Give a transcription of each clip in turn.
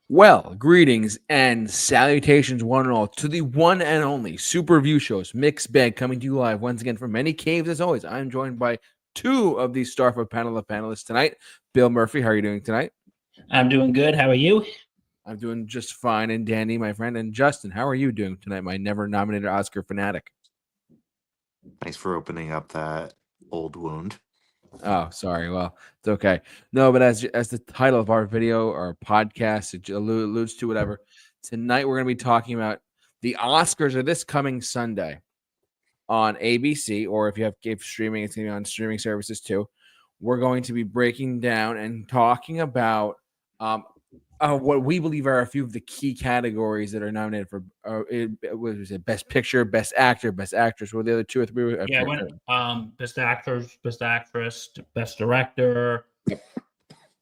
Well, greetings and salutations, one and all, to the one and only Super Review Show's mixed bag coming to you live once again from many caves. As always, I'm joined by two of the Starford panel of panelists tonight. Bill Murphy, how are you doing tonight? I'm doing good. How are you? I'm doing just fine. And Danny, my friend, and Justin, how are you doing tonight, my never-nominated Oscar fanatic? Thanks for opening up that old wound. Oh, sorry. Well, it's okay. No, but as the title of our video or podcast alludes to, whatever, tonight we're going to be talking about the Oscars are this coming Sunday on ABC, or if you have streaming, it's going to be on streaming services too. We're going to be breaking down and talking about what we believe are a few of the key categories that are nominated for what was it, Best Picture, Best Actor, Best Actress. What were the other two or three? Best Actors, Best Actress, Best Director,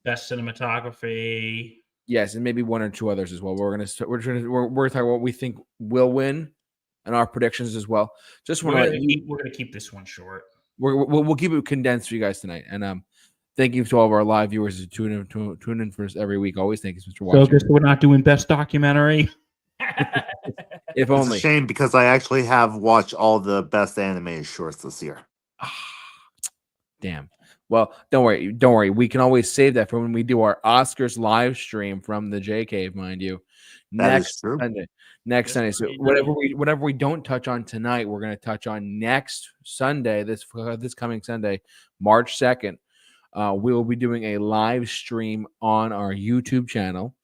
Best Cinematography. Yes, and maybe one or two others as well. We're talking about what we think will win and our predictions as well. Just want to we're gonna keep this one short. We'll keep it condensed for you guys tonight. And thank you to all of our live viewers who tune in for us every week. Always thank you for watching. So I guess we're not doing Best Documentary. If only. It's a shame because I actually have watched all the best animated shorts this year. Damn. Well, don't worry. We can always save that for when we do our Oscars live stream from the J Cave, mind you. Next Sunday. So whatever we don't touch on tonight, we're going to touch on next Sunday, this coming Sunday, March 2nd. We will be doing a live stream on our YouTube channel.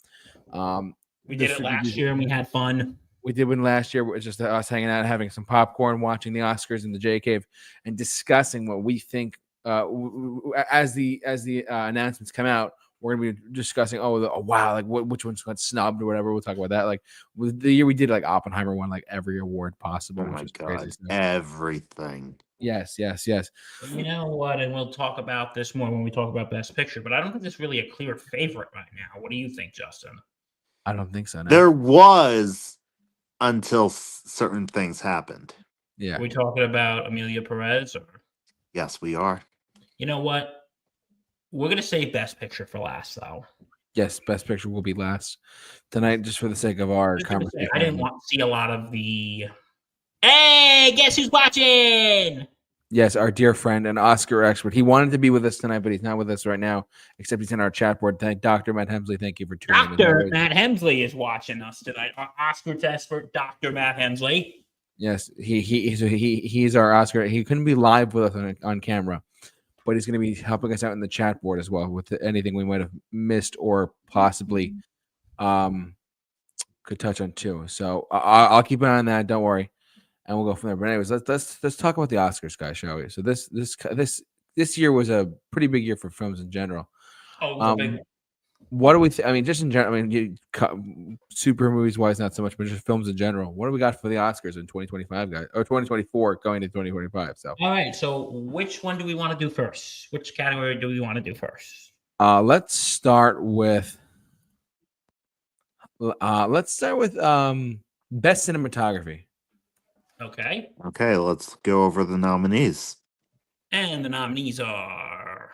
We did it last year and we had fun. We did one last year. It was just us hanging out, having some popcorn, watching the Oscars in the J Cave, and discussing what we think. As the announcements come out, we're gonna be discussing. Wow, like which ones got snubbed or whatever. We'll talk about that. Like the year we did, like Oppenheimer won like every award possible. Oh my God, everything. Yes. You know what? And we'll talk about this more when we talk about Best Picture. But I don't think there's really a clear favorite right now. What do you think, Justin? I don't think so. No. There was until certain things happened. Yeah. Are we talking about Amelia Perez? Or? Yes, we are. You know what? We're going to save Best Picture for last, though. Yes, Best Picture will be last tonight, just for the sake of our conversation. I didn't want to see a lot of the... Hey, guess who's watching? Yes, our dear friend and Oscar expert. He wanted to be with us tonight, but he's not with us right now, except he's in our chat board. Thank Dr. Matt Hemsley. Thank you for tuning in. Dr. Matt Hemsley is watching us tonight. Our Oscar expert, Dr. Matt Hemsley. Yes, he's our Oscar. He couldn't be live with us on camera, but he's going to be helping us out in the chat board as well with anything we might have missed or possibly could touch on too. So I'll keep an eye on that. Don't worry, and we'll go from there. But anyways, let's talk about the Oscars, guys, shall we? So this year was a pretty big year for films in general. What do we? I mean, just in general. I mean, super movies wise, not so much, but just films in general. What do we got for the Oscars in 2025, guys, or 2024 going to 2025? So, all right. So, which one do we want to do first? Which category do we want to do first? Let's start with. Best cinematography. Okay. Okay, let's go over the nominees. And the nominees are.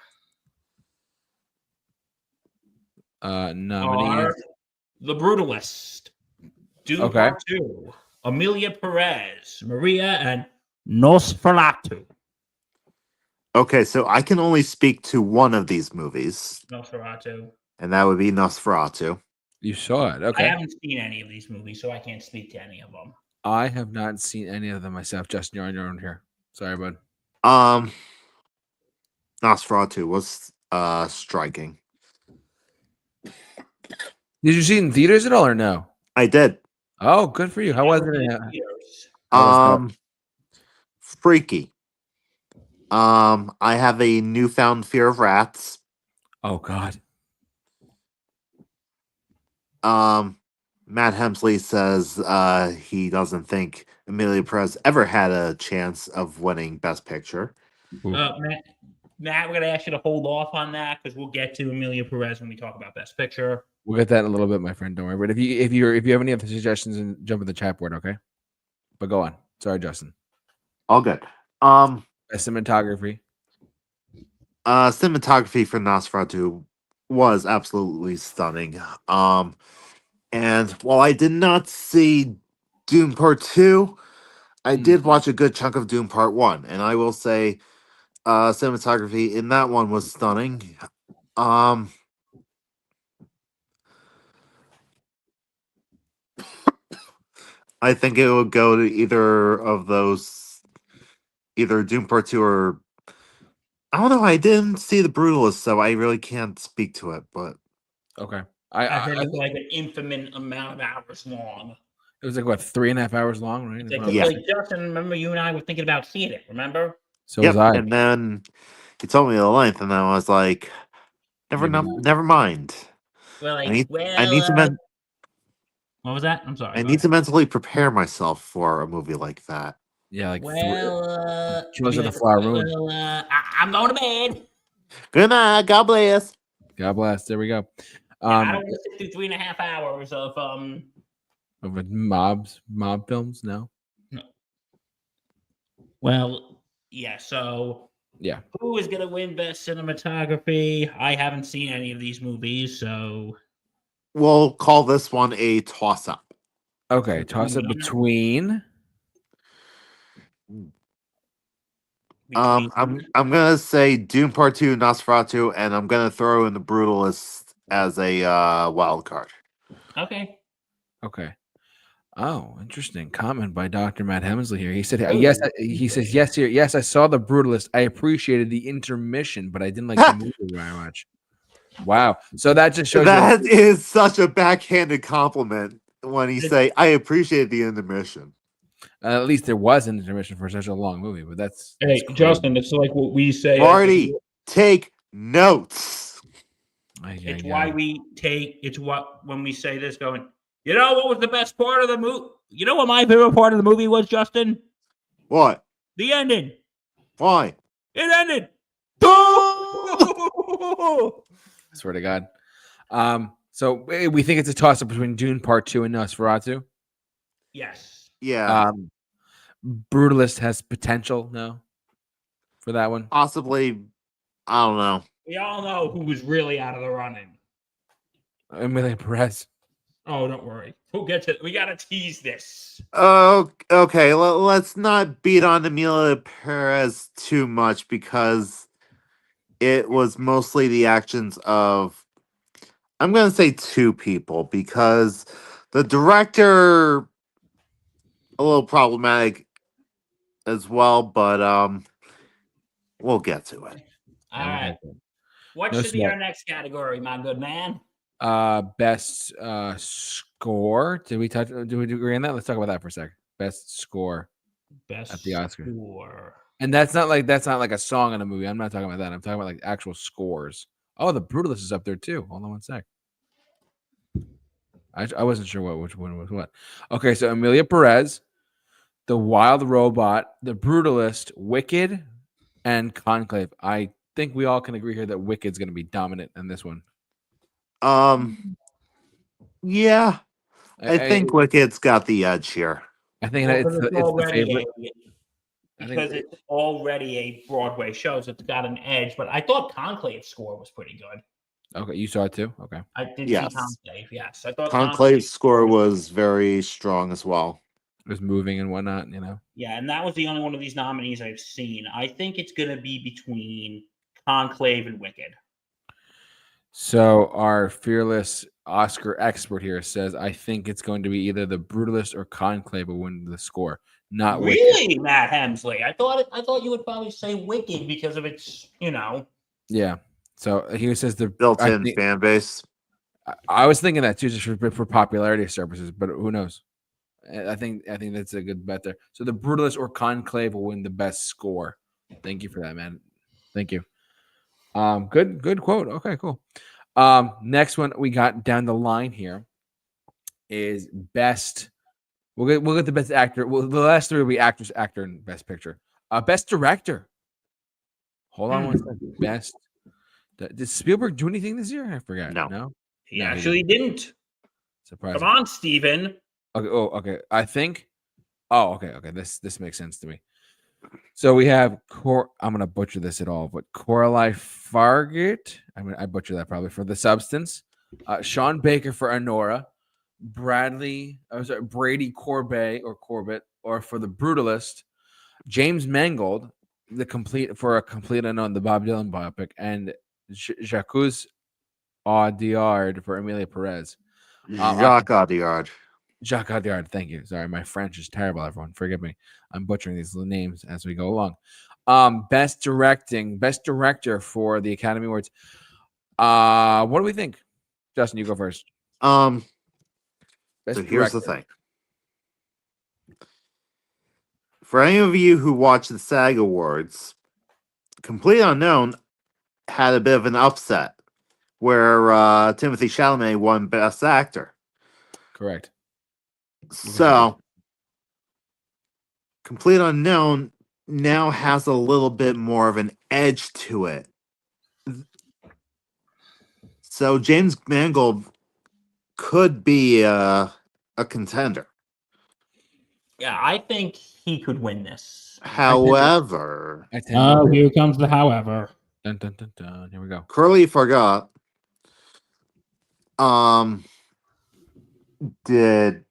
Nominees. The Brutalist, Dune Part 2, Amelia Perez, Maria, and Nosferatu. Okay, so I can only speak to one of these movies. Nosferatu. And that would be Nosferatu. You saw it. Okay. I haven't seen any of these movies, so I can't speak to any of them. I have not seen any of them myself. Justin, you're on your own here. Sorry, bud. Nosferatu was striking. Did you see it in theaters at all or no? I did. Oh, good for you. How was it? Freaky. I have a newfound fear of rats. Oh God. Matt Hemsley says he doesn't think Amelia Perez ever had a chance of winning Best Picture. Matt, we're gonna ask you to hold off on that because we'll get to Amelia Perez when we talk about Best Picture. We'll get that in a little bit, my friend. Don't worry. But if you have any other suggestions, and jump in the chat board, okay? But go on. Sorry, Justin. All good. Best cinematography. Cinematography for Nosferatu was absolutely stunning. And while I did not see Dune Part 2, I did watch a good chunk of Dune Part 1, and I will say cinematography in that one was stunning. I think it would go to either of those, either Dune Part 2 or I don't know. I didn't see The Brutalist, so I really can't speak to it, but Okay. I heard it's like an infinite amount of hours long. It was like what, 3.5 hours long, right? Like Justin, remember you and I were thinking about seeing it, remember? So was I. And then he told me the length, and I was like, never mind. We're like, I need to what was that? I'm sorry. I need to mentally prepare myself for a movie like that. Yeah, like Killers of the Flower Moon. I'm going to bed. Good night. God bless. God bless. There we go. I don't want to sit through 3.5 hours of mob films. No. Well, yeah. So yeah, who is gonna win Best Cinematography? I haven't seen any of these movies, so we'll call this one a toss-up. Okay, toss-up between. I'm gonna say Dune Part 2, Nosferatu, and I'm gonna throw in The Brutalist as a wild card. Okay. Oh, interesting comment by Dr. Matt Hemsley here. He said, "Yes." He says, "Yes, here. Yes, I saw The Brutalist. I appreciated the intermission, but I didn't like the movie very much." Wow. So that just shows that is such a backhanded compliment when you say, "I appreciate the intermission." At least there was an intermission for such a long movie, but that's Justin. It's like what we say. Marty, take notes. It's why we take. It's what when we say this, going. You know what was the best part of the movie? You know what my favorite part of the movie was, Justin? What? The ending. Why? It ended. Swear to God. So we think it's a toss-up between Dune Part 2 and Nosferatu? Yes. Yeah. Brutalist has potential, no? For that one? Possibly. I don't know. We all know who was really out of the running. Amelia Perez. Oh, don't worry. We'll get to. We gotta tease this. Oh, okay. Let's not beat on Amelia Perez too much because it was mostly the actions of. I'm gonna say two people because the director a little problematic as well, but we'll get to it. All right. What should be our next category, my good man? Best score. Did we agree on that? Let's talk about that for a second. Best score. Best at the Oscar. Score. And that's not like a song in a movie. I'm not talking about that. I'm talking about like actual scores. Oh, The Brutalist is up there too. Hold on one sec. I wasn't sure which one was what. Okay, so Amelia Perez, The Wild Robot, The Brutalist, Wicked, and Conclave. I think we all can agree here that Wicked's going to be dominant in this one. Yeah, I think Wicked's got the edge here. I think it's the favorite. Because it's already a Broadway show, so it's got an edge. But I thought Conclave's score was pretty good. Okay, you saw it too? Okay. I did see Conclave, yes. I thought Conclave's score was very strong as well. It was moving and whatnot, you know? Yeah, and that was the only one of these nominees I've seen. I think it's going to be between Conclave and Wicked. So our fearless Oscar expert here says, I think it's going to be either The Brutalist or Conclave will win the score. Not really, Wicked. Matt Hemsley. I thought you would probably say Wicked because of its, Yeah. So he says the built-in fan base. I was thinking that too, just for popularity services, but who knows? I think that's a good bet there. So The Brutalist or Conclave will win the best score. Thank you for that, man. Thank you. Good quote. Okay, cool. Next one we got down the line here. is best. We'll get the best actor. Well, the last three will be actress, actor, and best picture. Best director. Hold on one second. Best. Did Spielberg do anything this year? I forgot. No, he actually didn't. Surprising. Come on, Steven. Okay. Oh, okay. I think. Oh, okay. Okay. This makes sense to me. So we have I'm gonna butcher this at all, but Coralie Fargate. I butcher that probably for The Substance. Sean Baker for Anora. Brady Corbet or for The Brutalist. James Mangold, a complete unknown, the Bob Dylan biopic, and Jacques Audiard for Amelia Perez. Jacques Audiard. Jacques Audiard, thank you. Sorry, my French is terrible, everyone. Forgive me. I'm butchering these names as we go along. Best director for the Academy Awards. What do we think? Justin, you go first. So here's the thing. For any of you who watch the SAG Awards, Complete Unknown had a bit of an upset where Timothy Chalamet won Best Actor. Correct. So, Complete Unknown now has a little bit more of an edge to it. So, James Mangold could be a contender. Yeah, I think he could win this. However, here comes the however. Dun, dun, dun, dun. Here we go. Curly Forgot did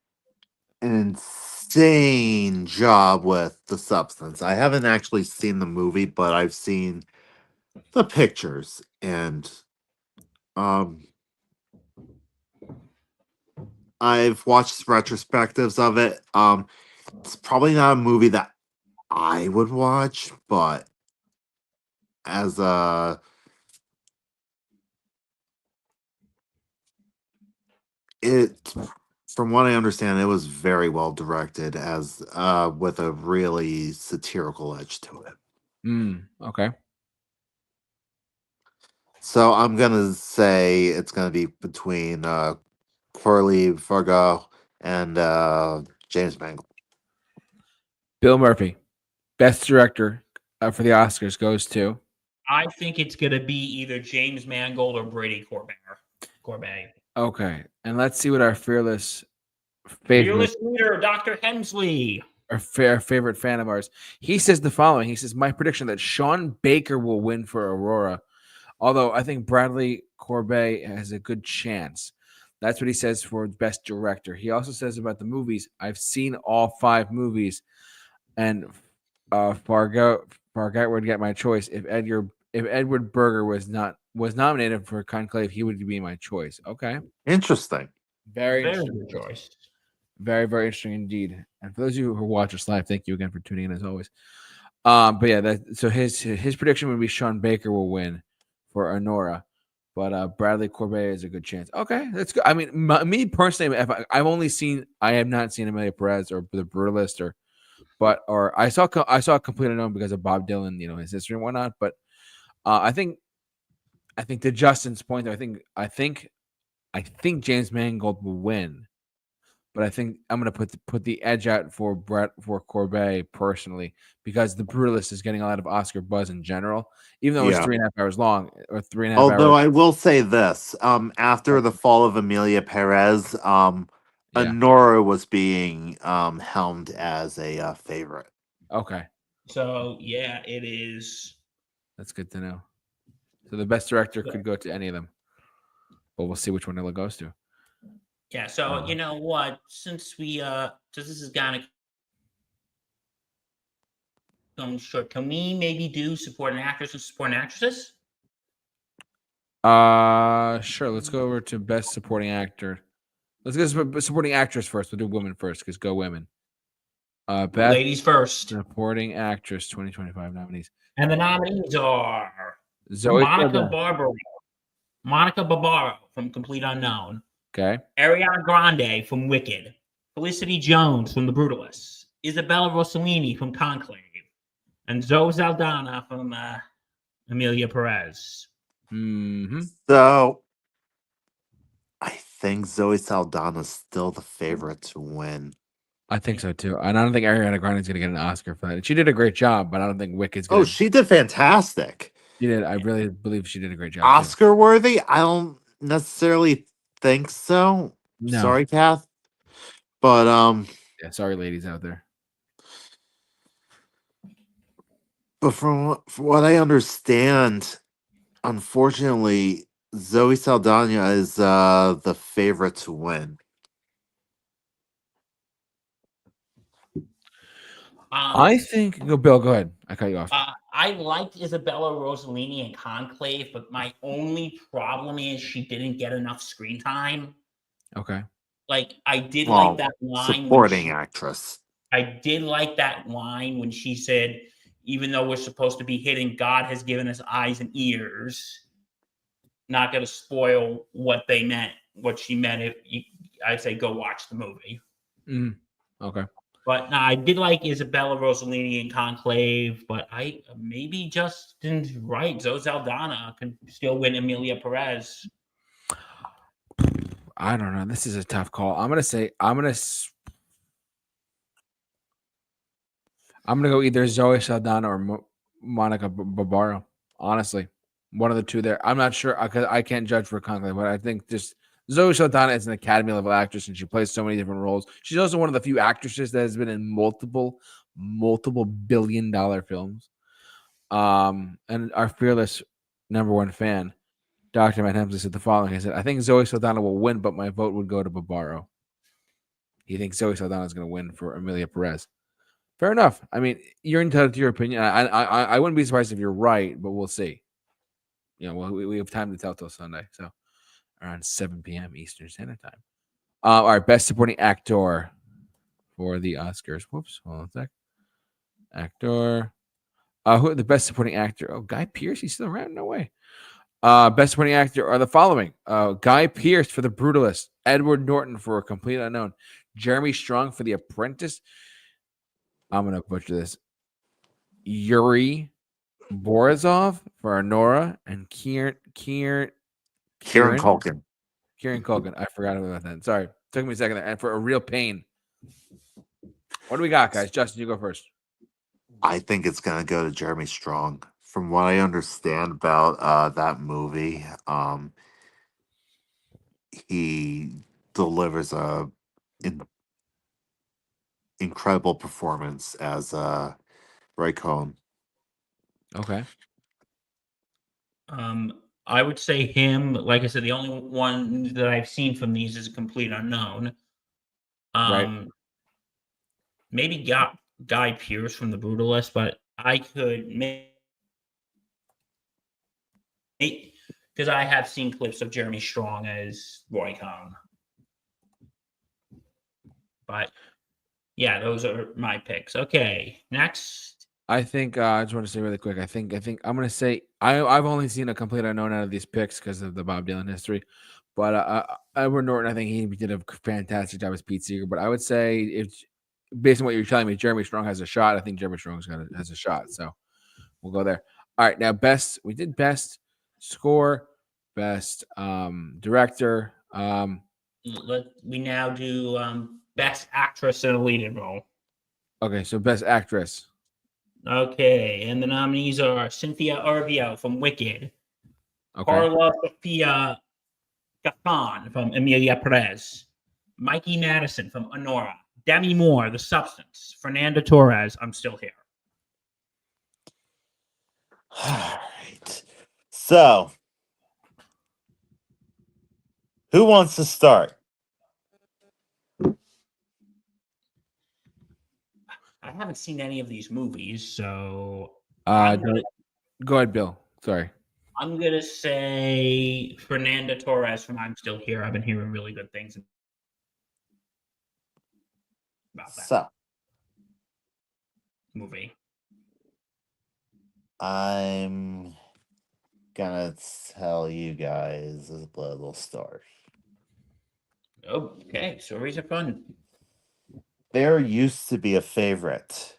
an insane job with The Substance. I haven't actually seen the movie, but I've seen the pictures, and I've watched retrospectives of it. It's probably not a movie that I would watch, but as a from what I understand, it was very well directed, as with a really satirical edge to it. Okay. So I'm gonna say it's gonna be between Corley Fargo and James Mangold. Bill Murphy, best director for the Oscars goes to. I think it's gonna be either James Mangold or Brady Corbet. Okay, and let's see what our fearless leader, Dr. Hensley, our favorite fan of ours. He says the following. He says, "My prediction that Sean Baker will win for Aurora, although I think Bradley Corbet has a good chance." That's what he says for best director. He also says about the movies, "I've seen all 5 movies, and Fargo would get my choice if Edward Berger was nominated for Conclave, he would be my choice." Okay, interesting. Very good choice. Very, very interesting indeed. And for those of you who watch us live, thank you again for tuning in as always. But yeah, so his prediction would be Sean Baker will win for Honora, but Bradley Corbet is a good chance. Okay, that's good. I mean, me personally, I have not seen Amelia Perez or The Brutalist or I saw Complete Unknown because of Bob Dylan, his history and whatnot. But I think to Justin's point, I think James Mangold will win. But I think I'm going to put the edge out for Corbet personally, because The Brutalist is getting a lot of Oscar buzz in general, even though it's 3.5 hours long or 3.5 hours. Although I will say this, after the fall of Amelia Perez, Honora was being helmed as a favorite. Okay. So yeah, it is. That's good to know. So the best director could go to any of them, but we'll see which one it goes to. Yeah, so you know what? Since this is gonna come short, can we maybe do supporting actors and supporting actresses? Sure. Let's go over to best supporting actor. Let's go supporting actress first. We'll do women first because go women. Best ladies first. Supporting actress 2025 nominees. And the nominees are Monica Barbaro from Complete Unknown. Okay. Ariana Grande from Wicked. Felicity Jones from The Brutalist. Isabella Rossellini from Conclave. And Zoe Saldana from Amelia Perez. So I think Zoe Saldana is still the favorite to win. I think so too, and I don't think Ariana Grande is going to get an Oscar for that. She did a great job, but I don't think Wicked's going Oh, to. she did fantastic. She did. I really believe she did a great job. Oscar worthy? I don't necessarily think so. No. Sorry, Kath. But yeah, sorry, ladies out there. But from what I understand, unfortunately, Zoe Saldana is the favorite to win. I think Bill, go ahead. I cut you off. I liked Isabella Rossellini in Conclave, but my only problem is she didn't get enough screen time. Okay. Like, I did like that line. Supporting actress. I did like that line when she said, even though we're supposed to be hidden, God has given us eyes and ears. Not going to spoil what they meant, what she meant. I'd say go watch the movie. Okay. But no, I did like Isabella Rossellini in Conclave, but I maybe Justin's right. Zoe Saldana can still win Emilia Perez. I don't know. This is a tough call. I'm gonna go either Zoe Saldana or Monica Barbaro. Honestly, one of the two there. I'm not sure because I can't judge for Conclave, but I think just Zoe Saldana is an Academy level actress and she plays so many different roles. She's also one of the few actresses that has been in multiple billion-dollar films. And our fearless number one fan, Dr. Matt Hemsley, said the following. He said, I think Zoe Saldana will win, but my vote would go to Barbaro. He thinks Zoe Saldana is going to win for Emilia Perez. Fair enough. I mean, you're entitled to your opinion. I wouldn't be surprised if you're right, but we'll see. You know, we have time to tell till Sunday, so around 7 p.m. Eastern Standard Time. All right, best supporting actor for the Oscars. Whoops, hold on a sec. Actor. Who the best supporting actor? Oh, Guy Pearce. He's still around? No way. Best supporting actor are the following: Guy Pearce for The Brutalist, Edward Norton for A Complete Unknown, Jeremy Strong for The Apprentice. I'm gonna butcher this. Yuri Borisov for Nora and Kieran Culkin. Kieran Culkin. I forgot about that. Sorry, took me a second. And for A Real Pain. What do we got, guys? Justin, you go first. I think it's gonna go to Jeremy Strong. From what I understand about that movie, he delivers a incredible performance as Ray Cohn. Okay. I would say him. Like I said, the only one that I've seen from these is A Complete Unknown. Right. Maybe Guy Pearce from The Brutalist, but I could make because I have seen clips of Jeremy Strong as Roy Cohn. But yeah, those are my picks. Okay, next. I think I just want to say really quick. I think I'm gonna say I've only seen A Complete Unknown out of these picks because of the Bob Dylan history. But Edward Norton, I think he did a fantastic job as Pete Seeger. But I would say if based on what you're telling me, Jeremy Strong has a shot. I think Jeremy Strong has a shot. So we'll go there. All right, now we did best score, best director. We now do best actress in a leading role. Okay, so best actress. Okay, and the nominees are Cynthia Erivo from Wicked, okay. Carla Sofia Gaston from Emilia Perez, Mikey Madison from Honora, Demi Moore, The Substance, Fernanda Torres, I'm Still Here. All right. So, who wants to start? I haven't seen any of these movies, so go ahead, Bill. Sorry. I'm gonna say Fernanda Torres from I'm Still Here. I've been hearing really good things about that movie. I'm gonna tell you guys a little story. Okay, stories are fun. There used to be a favorite.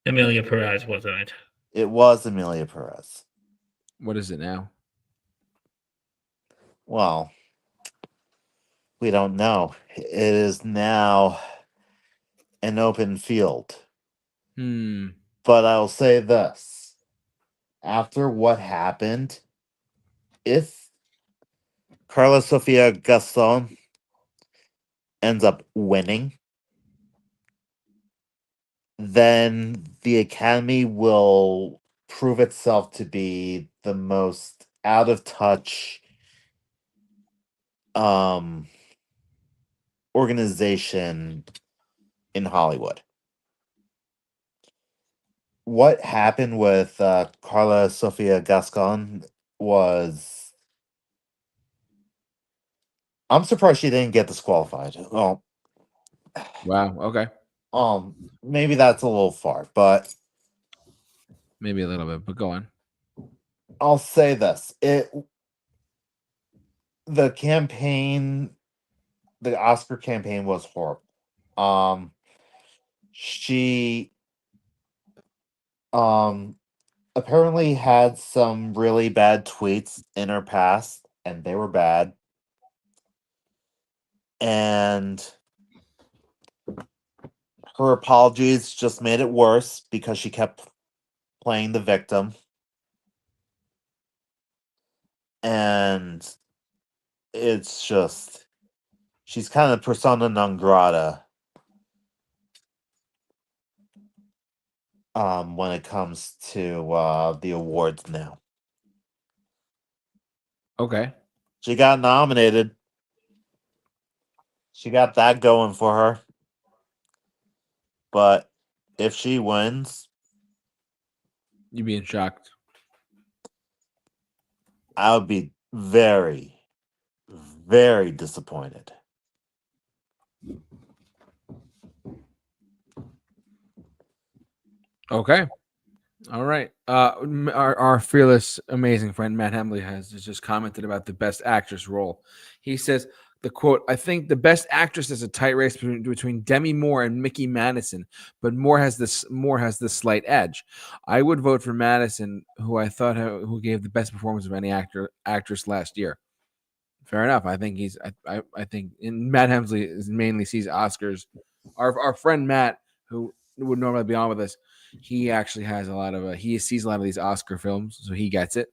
Emilia Perez, wasn't it? It was Emilia Perez. What is it now? Well, We don't know. It is now an open field. But I'll say this. After what happened, if Carla Sofia Gaston ends up winning, then the Academy will prove itself to be the most out of touch organization in Hollywood. What happened with Carla Sofia Gascon was, I'm surprised she didn't get disqualified. Well, Wow. Okay. maybe that's a little far, but Maybe a little bit, but go on. I'll say this: the campaign, the Oscar campaign was horrible. She apparently had some really bad tweets in her past, and they were bad. And her apologies just made it worse because she kept playing the victim. And it's just, she's kind of persona non grata when it comes to the awards now. Okay. She got nominated. She got that going for her. But if she wins, You'd be in shocked. I would be very, very disappointed. Okay. All right. Our fearless, amazing friend Matt Hemley has just commented about the best actress role. He says the quote: "I think the best actress is a tight race between Demi Moore and Mickey Madison, but Moore has this slight edge. I would vote for Madison, who I thought who gave the best performance of any actress last year." Fair enough. I think I think Matt Hemsley mainly sees Oscars. Our friend Matt, who would normally be on with us, he actually has a lot of he sees a lot of these Oscar films, so he gets it.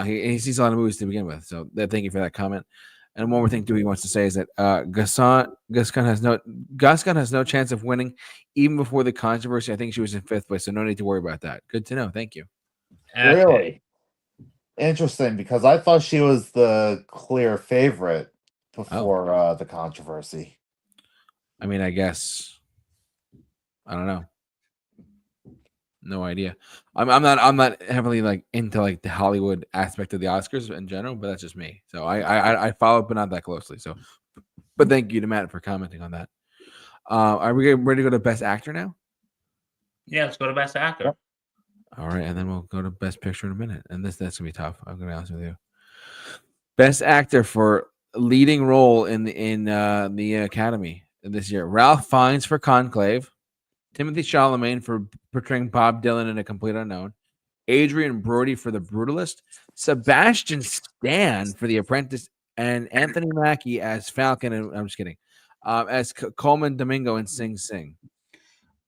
He sees a lot of movies to begin with. So thank you for that comment. And one more thing too he wants to say is that Gascon has no chance of winning even before the controversy. I think she was in 5th place, so no need to worry about that. Good to know. Thank you. Okay. Really? Interesting, because I thought she was the clear favorite before the controversy. I mean, I guess I don't know. No idea. I'm not heavily like into like the Hollywood aspect of the Oscars in general, but that's just me. So I follow, but not that closely. So, but thank you to Matt for commenting on that. Are we ready to go to Best Actor now? Yeah, let's go to Best Actor. Yep. All right, and then we'll go to Best Picture in a minute. And that's gonna be tough. I'm gonna be honest with you. Best Actor for leading role in the Academy this year: Ralph Fiennes for Conclave, Timothy Chalamet for portraying Bob Dylan in A Complete Unknown, Adrian Brody for The Brutalist, Sebastian Stan for The Apprentice, and Anthony Mackie as Falcon. And I'm just kidding, as Coleman Domingo in Sing Sing.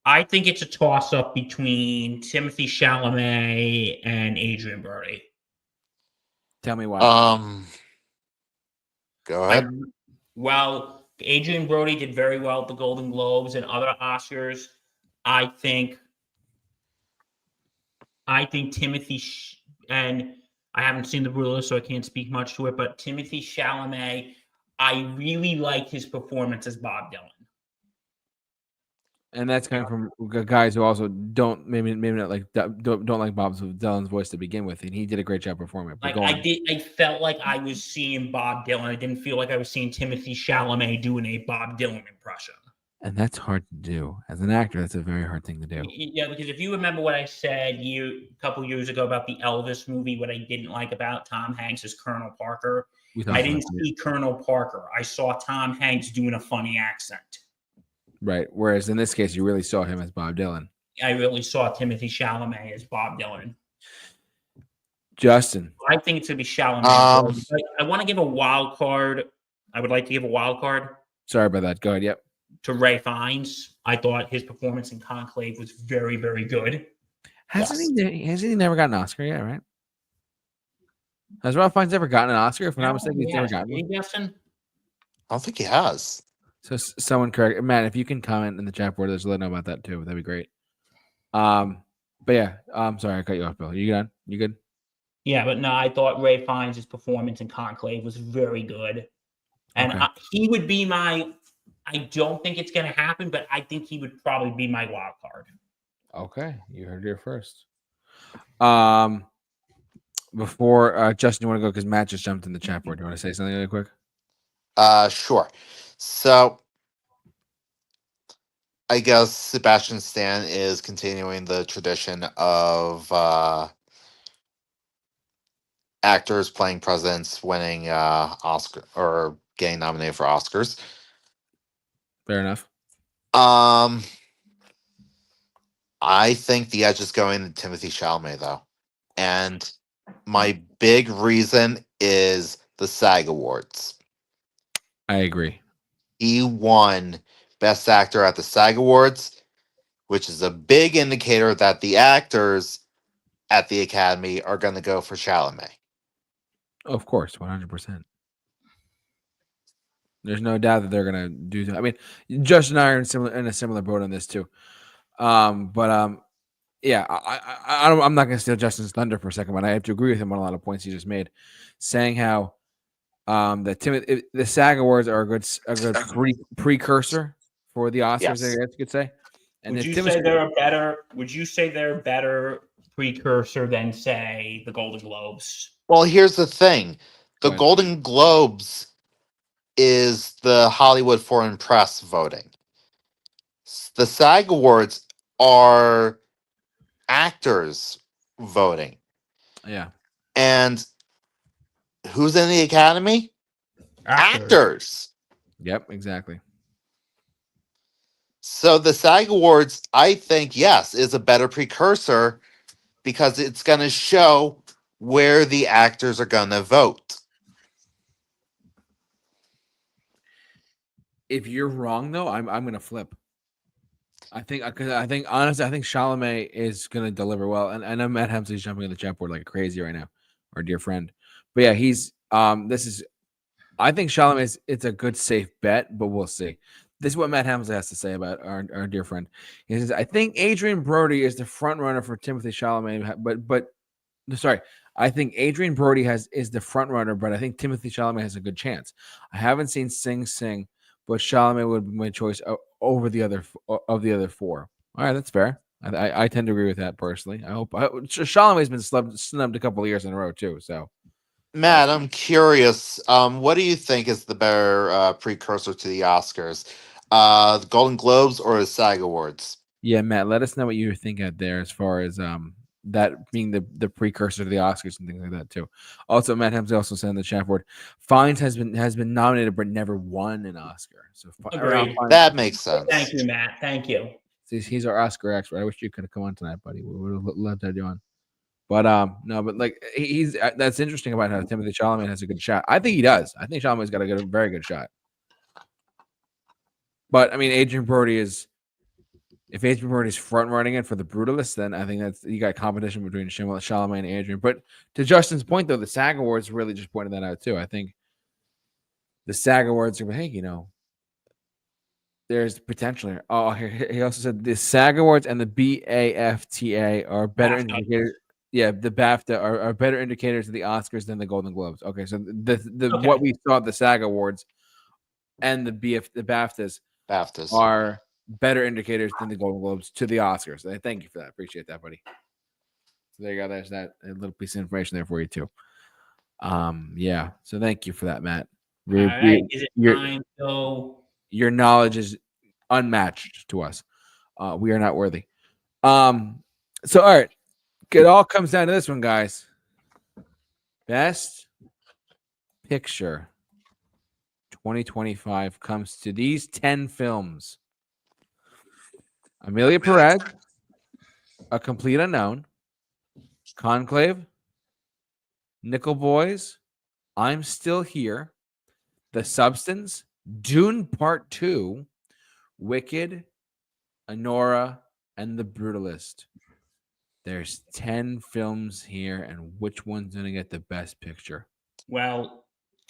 I think it's a toss-up between Timothy Chalamet and Adrian Brody. Tell me why. Go ahead. Well, Adrian Brody did very well at the Golden Globes and other Oscars. I think Timothy and I haven't seen The Brutalist, so I can't speak much to it. But Timothy Chalamet, I really like his performance as Bob Dylan. And that's coming from guys who also don't maybe not like don't like Bob Dylan's voice to begin with, and he did a great job performing. Like I felt like I was seeing Bob Dylan. I didn't feel like I was seeing Timothy Chalamet doing a Bob Dylan impression. And that's hard to do as an actor. That's a very hard thing to do. Yeah, because if you remember what I said a couple years ago about the Elvis movie, what I didn't like about Tom Hanks as Colonel Parker, I didn't see Colonel Parker. I saw Tom Hanks doing a funny accent. Right. Whereas in this case, you really saw him as Bob Dylan. I really saw Timothy Chalamet as Bob Dylan. Justin. I think it's going to be Chalamet. I want to give a wild card I would like to give a wild card Sorry about that. Go ahead. Yep. to Ray Fiennes. I thought his performance in Conclave was very, very good. Hasn't he never gotten an Oscar yet, right? Has Ralph Fiennes ever gotten an Oscar? If I'm not mistaken, he's never gotten one. Justin? I don't think he has. So someone correct, Matt. If you can comment in the chat board, just let know about that too. That'd be great. But yeah, I'm sorry I cut you off, Bill. You done? You good? Yeah, but no, I thought Ray Fiennes' performance in Conclave was very good. And Okay. he would be my, I don't think it's going to happen, but I think he would probably be my wild card. Okay, you heard it here first. Before Justin, you want to go because Matt just jumped in the chat board. Do you want to say something really quick? Sure. So I guess Sebastian Stan is continuing the tradition of actors playing presidents winning Oscar or getting nominated for Oscars. Fair enough. I think the edge is going to Timothy Chalamet though. And my big reason is the SAG Awards. I agree. He won Best Actor at the SAG Awards, which is a big indicator that the actors at the Academy are going to go for Chalamet. Of course, 100%. There's no doubt that they're gonna do that. I mean, Justin and I are in a similar boat on this too. Yeah, I'm not gonna steal Justin's thunder for a second, but I have to agree with him on a lot of points he just made, saying how the SAG Awards are a good precursor for the Oscars. Yes. I guess you could say. And Would then you say they're a better? Would you say they're a better precursor than, say, the Golden Globes? Well, here's the thing: Go the ahead. Golden Globes is the Hollywood Foreign Press voting. The SAG Awards are actors voting. Yeah. And who's in the Academy? Actors. Yep, exactly. So the SAG Awards, I think, yes, is a better precursor because it's going to show where the actors are going to vote. If you're wrong, though, I'm going to flip. I think honestly, I think Chalamet is going to deliver well, and I know Matt Hemsley's jumping in the chat board like crazy right now, our dear friend. But yeah, he's I think Chalamet it's a good safe bet, but we'll see. This is what Matt Hemsley has to say about our dear friend. He says, I think Adrian Brody is the front runner for Timothy Chalamet, but sorry, I think Adrian Brody is the front runner, but I think Timothy Chalamet has a good chance. I haven't seen Sing Sing, but Chalamet would be my choice over the other four. All right, that's fair. I tend to agree with that personally. I hope Chalamet's been snubbed a couple of years in a row too. So, Matt, I'm curious. What do you think is the better precursor to the Oscars? The Golden Globes or the SAG Awards? yeah, Matt, let us know what you think out there as far as that being the precursor to the Oscars and things like that too. Also, Matt Hemsley also said in the chat board, Fiennes has been nominated but never won an Oscar. So that makes sense. Thank you, Matt. Thank you. He's our Oscar expert. I wish you could have come on tonight, buddy. We would have loved to have you on. But no, but like he's that's interesting about how Timothy Chalamet has a good shot. I think he does. I think Chalamet's got a very good shot. But I mean, Adrian Brody is. If Adrian Brody's front running it for the Brutalist, then I think that's you got competition between Chalamet and Adrian. But to Justin's point, though, the SAG Awards really just pointed that out too. I think the SAG Awards are, hey, there's potential here. Oh, he also said the SAG Awards and the BAFTA are better indicators. Yeah, the BAFTA are better indicators of the Oscars than the Golden Globes. Okay, so what we saw at the SAG Awards and the BAFTAs are better indicators than the Golden Globes to the Oscars. Thank you for that. Appreciate that, buddy. So there you go. There's that a little piece of information there for you too. Yeah. So thank you for that, Matt. All right. Is it time to your knowledge is unmatched to us. We are not worthy. So all right. It all comes down to this one, guys. Best Picture 2025 comes to these 10 films. Amelia Perez, A Complete Unknown, Conclave, Nickel Boys, I'm Still Here, The Substance, Dune Part 2, Wicked, Anora, and The Brutalist. There's 10 films here, and which one's going to get the best picture? Well,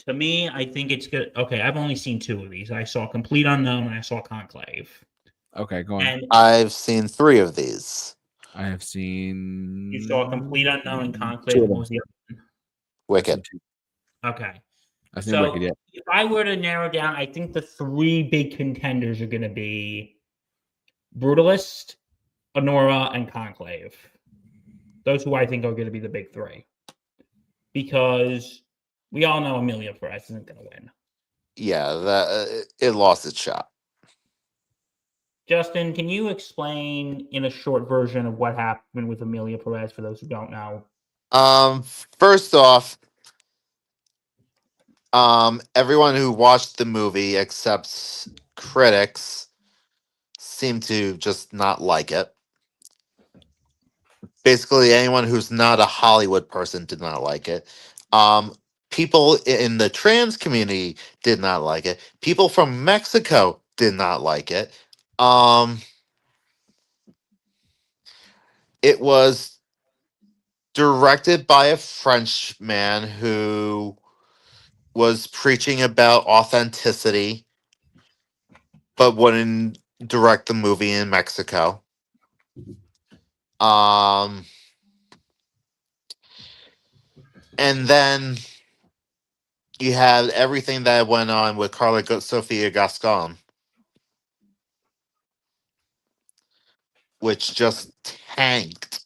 to me, I think it's good. Okay, I've only seen 2 of these. I saw Complete Unknown and I saw Conclave. Okay, go on. And I've seen 3 of these. I have seen. you saw Complete Unknown and 2 Conclave. of What them. was the other I've seen Wicked. 2. one? Okay. I've seen So Wicked, yeah. if I were to narrow down, I think the 3 big contenders are going to be Brutalist, Anora, and Conclave. Those who I think are going to be the big 3. Because we all know Amelia Perez isn't going to win. Yeah, that it lost its shot. Justin, can you explain in a short version of what happened with Amelia Perez for those who don't know? First off, everyone who watched the movie, except critics, seemed to just not like it. Basically, anyone who's not a Hollywood person did not like it. People in the trans community did not like it. People from Mexico did not like it. It was directed by a French man who was preaching about authenticity, but wouldn't direct the movie in Mexico. And then you had everything that went on with Sofia Gascon, which just tanked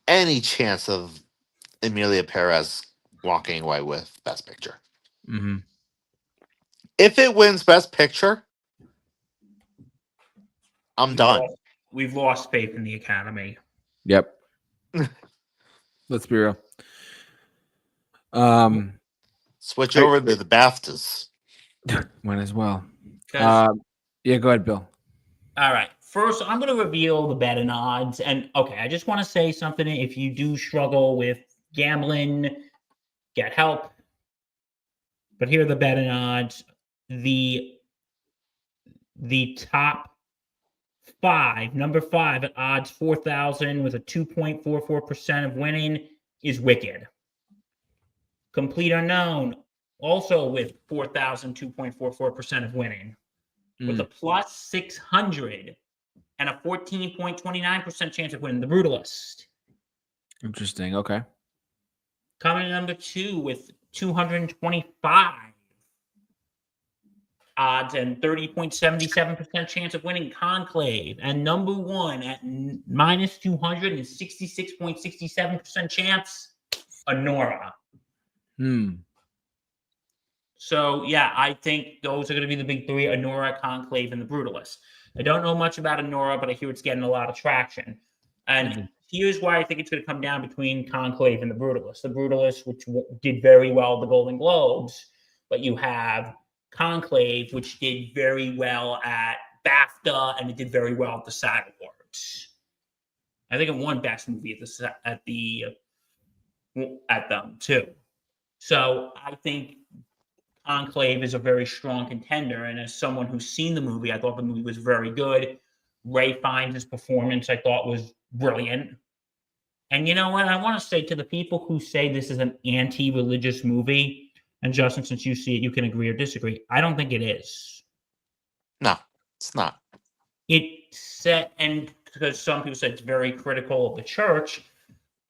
any chance of Emilia Perez walking away with Best Picture. Mm-hmm. If it wins Best Picture, I'm done. We've lost faith in the Academy. Yep. Let's be real. Switch over to the BAFTAs. Might as well. 'Cause- Yeah, go ahead, Bill. All right. First, I'm going to reveal the betting odds. And okay, I just want to say something. If you do struggle with gambling, get help. But here are the betting odds. The top 5, number 5 at odds 4,000 with a 2.44% of winning is Wicked. Complete Unknown, also with 4,000, 2.44% of winning, with a plus 600 and a 14.29% chance of winning, The Brutalist. Interesting. Okay. Coming in number 2 with 225 odds and 30.77% chance of winning, Conclave. And number 1 at minus 266.67% chance, Anora. So, yeah, I think those are going to be the big 3, Anora, Conclave, and The Brutalist. I don't know much about Anora, but I hear it's getting a lot of traction. And here's why I think it's going to come down between Conclave and The Brutalist. The Brutalist, which did very well at the Golden Globes, but you have Conclave, which did very well at BAFTA, and it did very well at the SAG Awards. I think it won Best Movie at them too. So I think Conclave is a very strong contender, and as someone who's seen the movie, I thought the movie was very good. Ray Fiennes' performance, I thought, was brilliant. And you know what? I want to say to the people who say this is an anti-religious movie, and Justin, since you see it, you can agree or disagree. I don't think it is. No, it's not. It's set, and because some people said it's very critical of the church,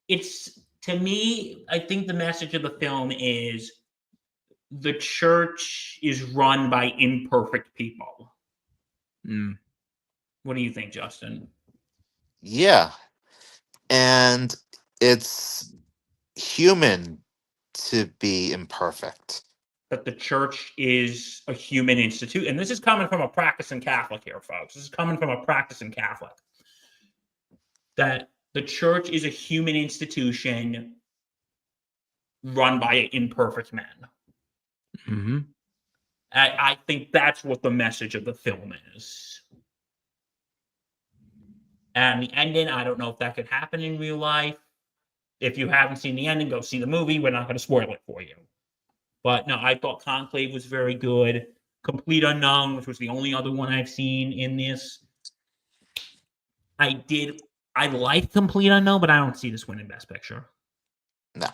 it's, to me, I think the message of the film is the church is run by imperfect people. What do you think, Justin? Yeah. And it's human to be imperfect. But the church is a human institute. And this is coming from a practicing Catholic here, folks. This is coming from a practicing Catholic. That the church is a human institution run by imperfect men. Mm-hmm. I think that's what the message of the film is. And the ending, I don't know if that could happen in real life. If you haven't seen the ending, go see the movie. We're not going to spoil it for you. But no, I thought Conclave was very good. Complete Unknown, which was the only other one I've seen in this. I like Complete Unknown, but I don't see this winning Best Picture. No.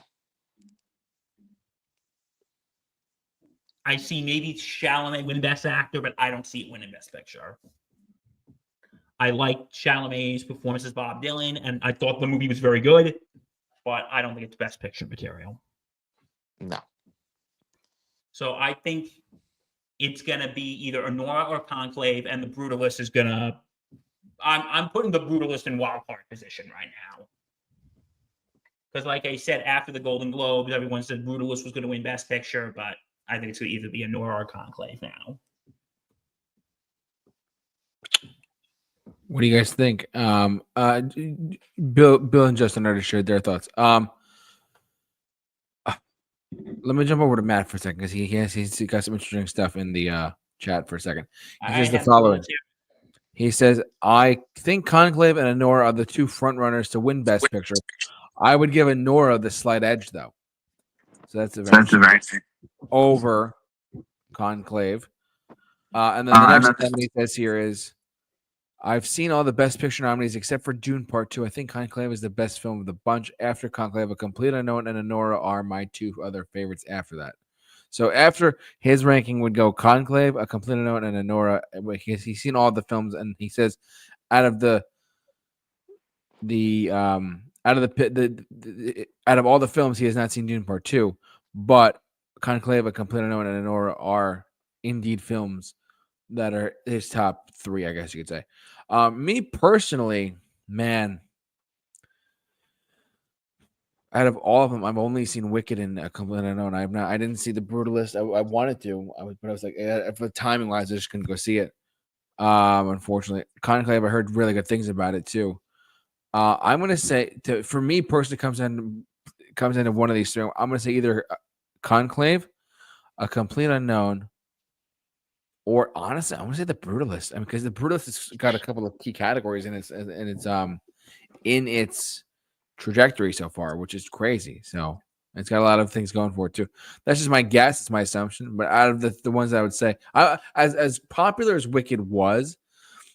I see maybe Chalamet win Best Actor, but I don't see it winning Best Picture. I like Chalamet's performance as Bob Dylan, and I thought the movie was very good, but I don't think it's Best Picture material. No. So I think it's going to be either Anora or Conclave, and the Brutalist is going to... I'm putting the Brutalist in wild card position right now. Because like I said, after the Golden Globes, everyone said Brutalist was going to win Best Picture, but I think it's going to either be Anora or Conclave now. What do you guys think? Bill and Justin already shared their thoughts. Let me jump over to Matt for a second because he got some interesting stuff in the chat for a second. He says the following. He says, I think Conclave and Anora are the two frontrunners to win Best Picture. I would give Anora the slight edge, though. So that's a very over Conclave. And then the next thing he says here is, I've seen all the Best Picture nominees except for Dune Part 2. I think Conclave is the best film of the bunch. After Conclave, A Complete Unknown and Anora are my two other favorites after that. So after his ranking would go Conclave, A Complete Unknown, and Anora. He's seen all the films, and he says out of all the films, he has not seen Dune Part 2, but Conclave, A Complete Unknown, and Anora are indeed films that are his top three, I guess you could say. Me personally, man, out of all of them, I've only seen Wicked and A Complete Unknown. I didn't see The Brutalist. I wanted to, but I was like, for timing wise, I just couldn't go see it. Unfortunately, Conclave, I heard really good things about it too. I'm gonna say, for me personally, comes into one of these three. I'm gonna say either Conclave, A Complete Unknown, or honestly, I want to say The Brutalist. I mean, because The Brutalist has got a couple of key categories in its trajectory so far, which is crazy. So it's got a lot of things going for it too. That's just my guess. It's my assumption. But out of the ones I would say, as popular as Wicked was,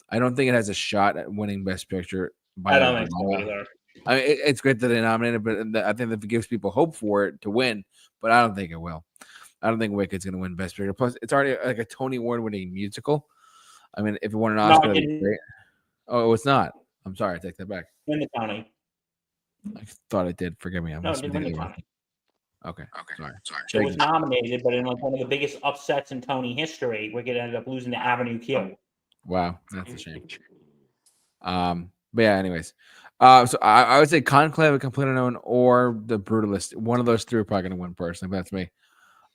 I don't think it has a shot at winning Best Picture. I don't think so either. I mean, it's great that they nominated, but I think that it gives people hope for it to win. But I don't think it will. I don't think Wicked's going to win Best Picture. Plus, it's already like a Tony Award-winning musical. I mean, if it won an Oscar, that'd be great. Oh, it's not. I'm sorry. I take that back. Win the Tony. I thought it did. Forgive me. No, it didn't win the Tony. Okay. Sorry. It was nominated, but in like one of the biggest upsets in Tony history, Wicked ended up losing to Avenue Q. Wow, that's a shame. But yeah. Anyways, so I would say Conclave, A Complete Unknown, or The Brutalist. One of those three are probably going to win personally. But that's me.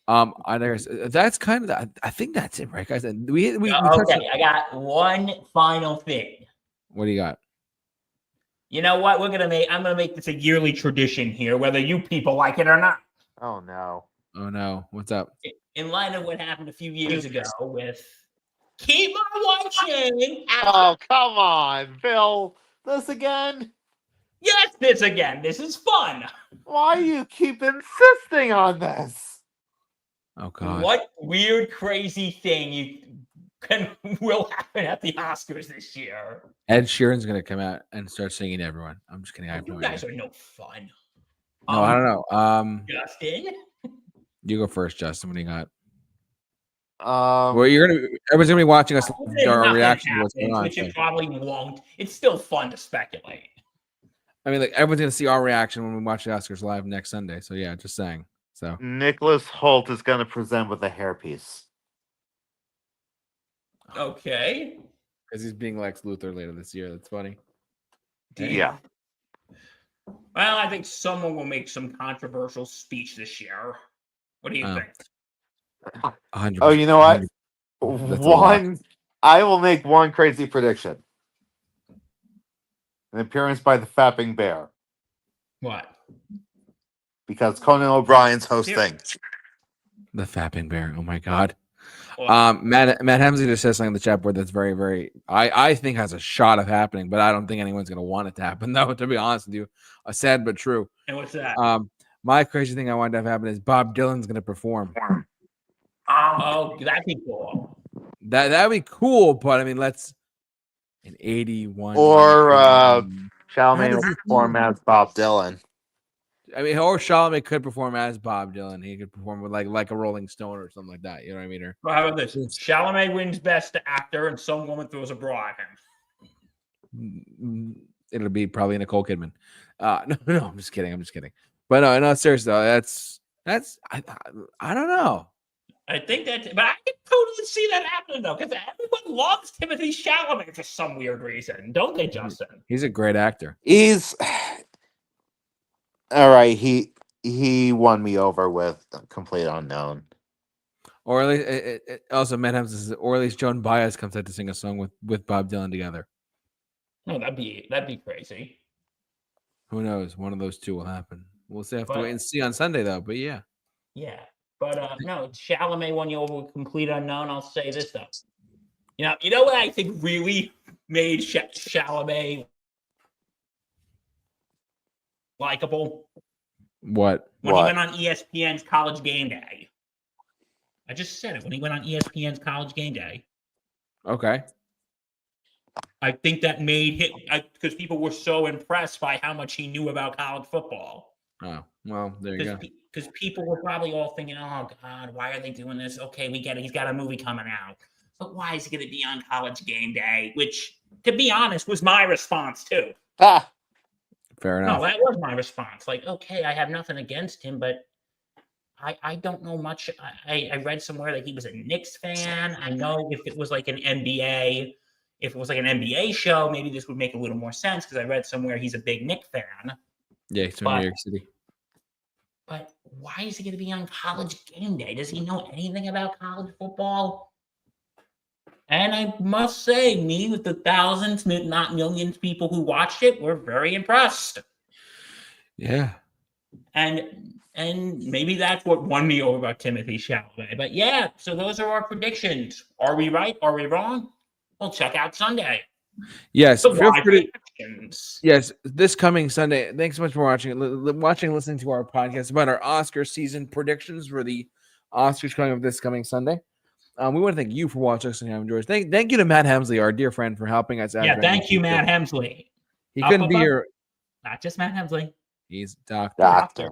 That's kind of I think that's it, right, guys? We okay. I got one final thing. What do you got? You know what? I'm gonna make this a yearly tradition here, whether you people like it or not. Oh no! Oh no! What's up? In light of what happened a few years ago with Keep On Watching. Oh come on, Bill! This again? Yes, this again. This is fun. Why do you keep insisting on this? Oh God! What weird, crazy thing will happen at the Oscars this year? Ed Sheeran's gonna come out and start singing to everyone. I'm just kidding. I have no idea. You guys are no fun. No, I don't know. Justin, you go first, Justin. What do you got? Well, everyone's gonna be watching us. Our reaction to what's going on, which it probably won't. It's still fun to speculate. I mean, like everyone's gonna see our reaction when we watch the Oscars live next Sunday. So yeah, just saying. So Nicholas Hoult is going to present with a hairpiece. Okay. Because he's being Lex Luthor later this year. That's funny. Yeah. Well, I think someone will make some controversial speech this year. What do you think? 100%. Oh, you know what? I will make one crazy prediction. An appearance by the Fapping Bear. What? Because Conan O'Brien's hosting. The Fapping Bear. Oh my God. Matt Hemsley just says something in the chat board that's very, very, I think has a shot of happening, but I don't think anyone's going to want it to happen, though, to be honest with you. Sad but true. And what's that? My crazy thing I wanted to have happen is Bob Dylan's going to perform. Oh, that'd be cool. That'd be cool, but I mean, let's in 81 Or How Chalamet does will he perform sing? as Bob Dylan. I mean, or Chalamet could perform as Bob Dylan. He could perform with like a Rolling Stone or something like that. You know what I mean? Or Well, how about this? Chalamet wins Best Actor, and some woman throws a bra at him. it'll be probably Nicole Kidman. No, I'm just kidding. But no, seriously though, that's I don't know. I think that, but I can totally see that happening though, because everyone loves Timothy Chalamet for some weird reason, don't they, Justin? He's a great actor. He's all right. He won me over with Complete Unknown. Or at least also Matt Helms says, or at least Joan Baez comes out to sing a song with Bob Dylan together. No, that'd be crazy. Who knows? One of those two will happen. We'll have to wait and see on Sunday though. But yeah. Yeah. But no, Chalamet won you over with Complete Unknown. I'll say this though. You know what I think really made Chalamet likable? What? When he went on ESPN's College Game Day. I just said it. When he went on ESPN's College Game Day. Okay. I think that made him, because people were so impressed by how much he knew about college football. Oh, well, there you go. Because people were probably all thinking, oh, God, why are they doing this? Okay, we get it. He's got a movie coming out. But why is he going to be on College Game Day? Which, to be honest, was my response, too. Ah, fair enough. No, that was my response. Like, okay, I have nothing against him, but I don't know much. I read somewhere that he was a Knicks fan. I know if it was like an NBA show, maybe this would make a little more sense because I read somewhere he's a big Knicks fan. Yeah, he's from New York City. But why is he going to be on College Game Day? Does he know anything about college football? And I must say, me with the thousands, not millions, people who watched it were very impressed. Yeah. And maybe that's what won me over about Timothy Chalamet. But yeah, so those are our predictions. Are we right? Are we wrong? Well, check out Sunday. Yes. Predictions. Yes, this coming Sunday. Thanks so much for watching, listening to our podcast about our Oscar season predictions for the Oscars coming up this coming Sunday. We want to thank you for watching us and having enjoyed. Thank you to Matt Hemsley, our dear friend, for helping us out. Yeah, thank you, Matt Hemsley. He couldn't be here. Not just Matt Hemsley. He's doctor.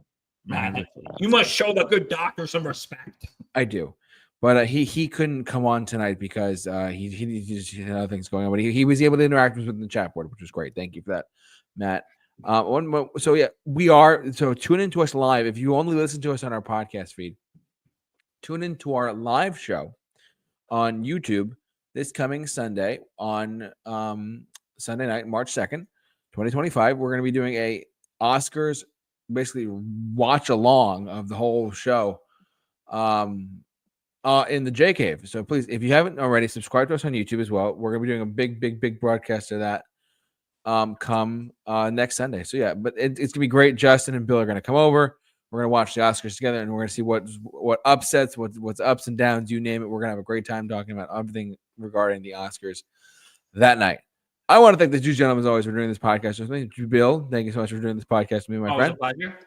You must show the good doctor some respect. I do. But he couldn't come on tonight because he had other things going on. But he was able to interact with the chat board, which was great. Thank you for that, Matt. So yeah, we are. So tune into us live. If you only listen to us on our podcast feed, tune into our live show on YouTube this coming Sunday on Sunday night, March 2nd, 2025. We're going to be doing a Oscars basically watch along of the whole show. In the J Cave. So please, if you haven't already, subscribe to us on YouTube as well. We're gonna be doing a big broadcast of that come next Sunday. So yeah, but it's gonna be great. Justin and Bill are gonna come over. We're gonna watch the Oscars together, and we're gonna see what upsets, what's ups and downs, you name it. We're gonna have a great time talking about everything regarding the Oscars that night. I want to thank the two gentlemen as always for doing this podcast with me. Bill, thank you so much for doing this podcast with me, my friend. A pleasure.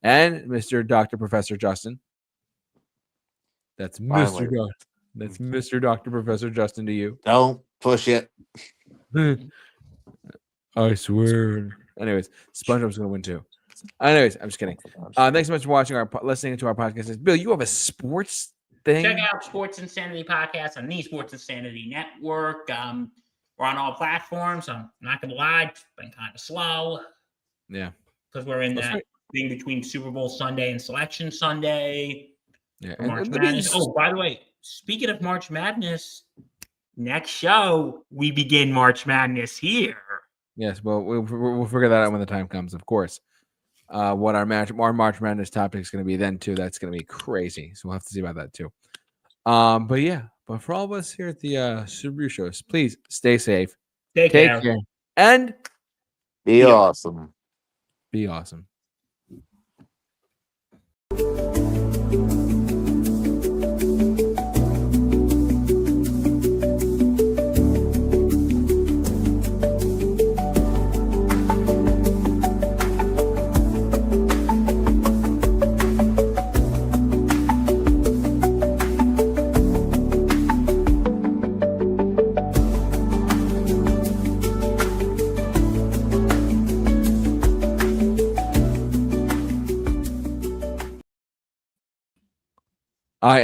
And Mr. Dr. Professor Justin. That's Mr. Doctor. That's Mr. Dr. Professor Justin to you. Don't push it. I swear. Anyways, SpongeBob's going to win too. Anyways, I'm just kidding. Thanks so much for watching listening to our podcast. Bill, you have a sports thing? Check out Sports Insanity Podcast on the Sports Insanity Network. We're on all platforms. I'm not going to lie. It's been kind of slow. Yeah. Because we're in that thing between Super Bowl Sunday and Selection Sunday. Yeah. March Madness. Oh, by the way, speaking of March Madness, next show we begin March Madness here. Yes, well, we'll figure that out when the time comes, of course. What our March Madness topic is going to be then too. That's going to be crazy. So we'll have to see about that too. But yeah, but for all of us here at the Super Review shows, please stay safe, take care, and be awesome. Be awesome. I